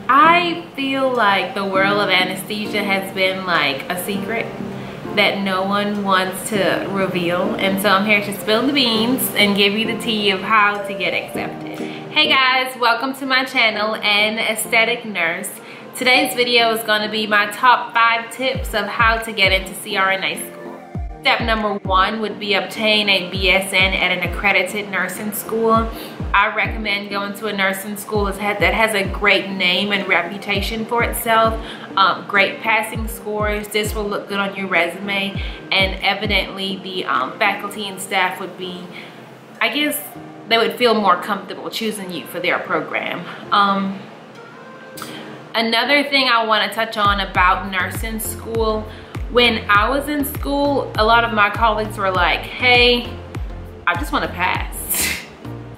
I feel like the world of anesthesia has been like a secret that no one wants to reveal, and so I'm here to spill the beans and give you the tea of how to get accepted. Hey guys, welcome to my channel, An Aesthetic Nurse. Today's video is going to be my top 5 tips of how to get into CRNA school. Step number 1 would be obtain a BSN at an accredited nursing school. I recommend going to a nursing school that has a great name and reputation for itself, great passing scores. This will look good on your resume, and evidently the faculty and staff would be, I guess, they would feel more comfortable choosing you for their program. Another thing I want to touch on about nursing school, when I was in school, a lot of my colleagues were like, hey, I just want to pass.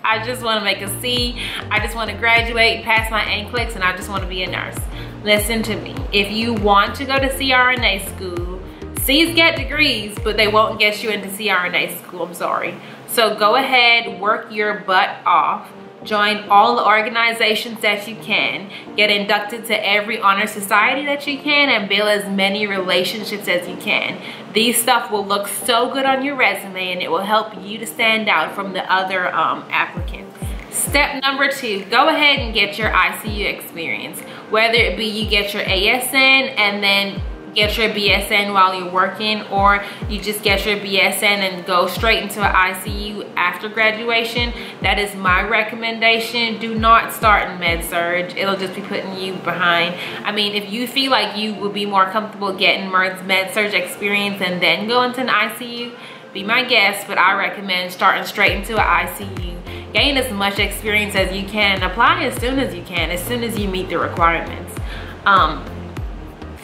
I just want to make a C. I just want to graduate, pass my NCLEX, and I just want to be a nurse. Listen to me. If you want to go to CRNA school, C's get degrees, but they won't get you into CRNA school, I'm sorry. So go ahead, work your butt off. Join all the organizations that you can, get inducted to every honor society that you can, and build as many relationships as you can. These stuff will look so good on your resume, and it will help you to stand out from the other applicants. Step number 2, go ahead and get your ICU experience. Whether it be you get your ASN and then get your BSN while you're working, or you just get your BSN and go straight into an ICU after graduation. That is my recommendation. Do not start in med-surg. It'll just be putting you behind. I mean, if you feel like you will be more comfortable getting med-surg experience and then go into an ICU, be my guest, but I recommend starting straight into an ICU. Gain as much experience as you can. Apply as soon as you can, as soon as you meet the requirements.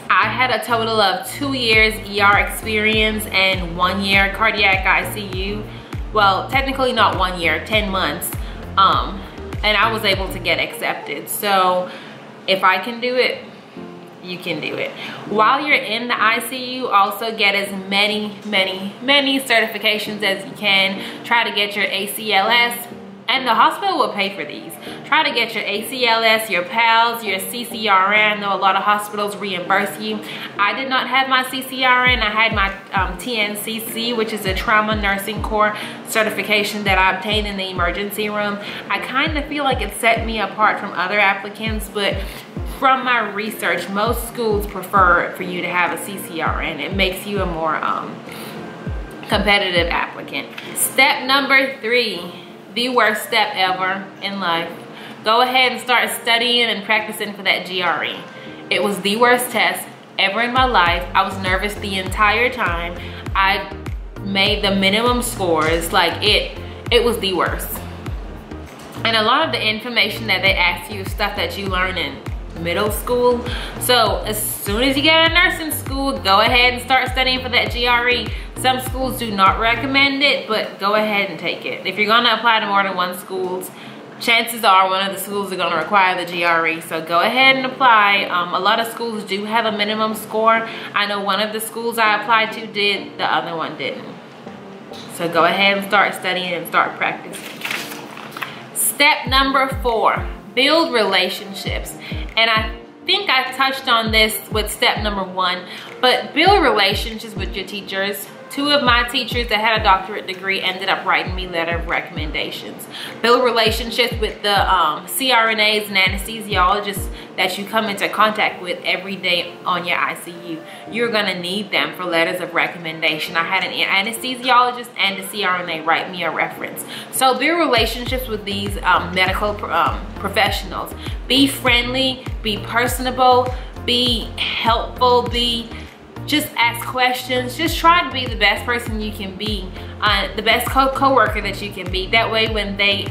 I had a total of 2 years ER experience and 1 year cardiac ICU. Well, technically not 1 year, 10 months. And I was able to get accepted. So if I can do it, you can do it. While you're in the ICU, also get as many certifications as you can. Try to get your ACLS. And the hospital will pay for these. Try to get your ACLS, your PALS, your CCRN. I know a lot of hospitals reimburse you. I did not have my CCRN. I had my TNCC, which is a Trauma Nursing Corps certification that I obtained in the emergency room. I kind of feel like it set me apart from other applicants, but from my research, most schools prefer for you to have a CCRN. It makes you a more competitive applicant. Step number 3. The worst step ever in life. Go ahead and start studying and practicing for that GRE. It was the worst test ever in my life. I was nervous the entire time. I made the minimum scores. Like it was the worst. And a lot of the information that they ask you is stuff that you learn in middle school. So as soon as you get out of nursing school, go ahead and start studying for that GRE. Some schools do not recommend it, but go ahead and take it. If you're gonna apply to more than one schools, chances are one of the schools are gonna require the GRE. So go ahead and apply. A lot of schools do have a minimum score. I know one of the schools I applied to did, the other one didn't. So go ahead and start studying and start practicing. Step number 4, build relationships. And I think I touched on this with step number 1, but build relationships with your teachers. 2 of my teachers that had a doctorate degree ended up writing me letter of recommendations. Build relationships with the CRNAs and anesthesiologists that you come into contact with every day on your ICU. You're gonna need them for letters of recommendation. I had an anesthesiologist and a CRNA write me a reference. So build relationships with these medical professionals. Be friendly, be personable, be helpful, just ask questions. Just try to be the best person you can be, the best co-worker that you can be. That way when they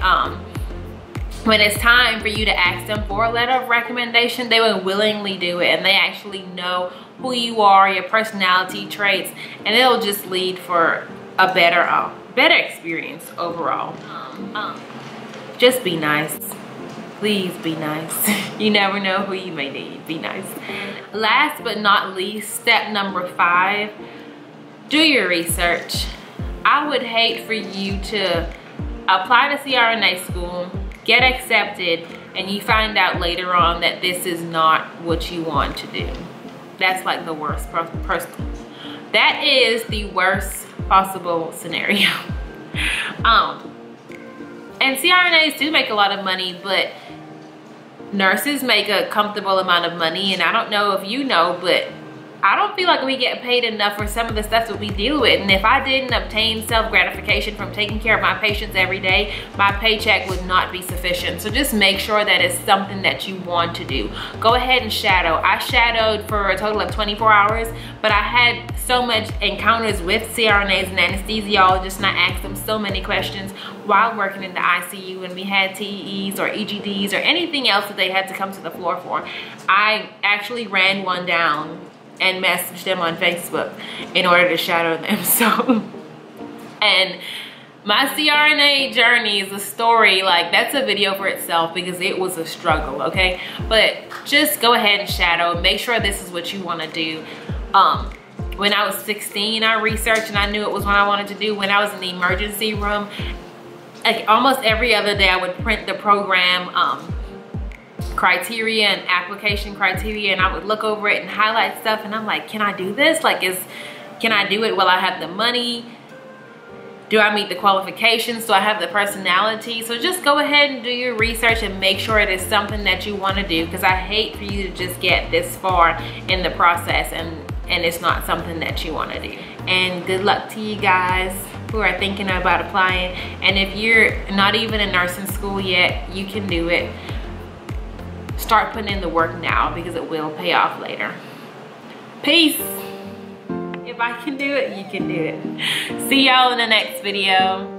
when it's time for you to ask them for a letter of recommendation, they will willingly do it, and they actually know who you are, your personality traits, and it'll just lead for a better experience overall. Just be nice. Please be nice. You never know who you may need. Be nice. Last but not least, step number 5, do your research. I would hate for you to apply to CRNA school, get accepted, and you find out later on that this is not what you want to do. That's like the worst personal. That is the worst possible scenario. And CRNAs do make a lot of money, but nurses make a comfortable amount of money. And I don't know if you know, but I don't feel like we get paid enough for some of the stuff that we deal with. And if I didn't obtain self-gratification from taking care of my patients every day, my paycheck would not be sufficient. So just make sure that it's something that you want to do. Go ahead and shadow. I shadowed for a total of 24 hours, but I had so much encounters with CRNAs and anesthesiologists, and I asked them so many questions while working in the ICU, when we had TEEs or EGDs or anything else that they had to come to the floor for. I actually ran one down and messaged them on Facebook in order to shadow them. So, and my CRNA journey is a story, like that's a video for itself because it was a struggle, okay? But just go ahead and shadow, make sure this is what you want to do. When I was 16, I researched and I knew it was what I wanted to do. When I was in the emergency room, like almost every other day I would print the program criteria and application criteria, and I would look over it and highlight stuff, and I'm like, can I do this? Like, can I do it? Will I have the money? Do I meet the qualifications? Do I have the personality? So just go ahead and do your research and make sure it is something that you want to do, because I hate for you to just get this far in the process and it's not something that you want to do. And good luck to you guys who are thinking about applying. And if you're not even in nursing school yet, you can do it. Start putting in the work now because it will pay off later. Peace. If I can do it, you can do it. See y'all in the next video.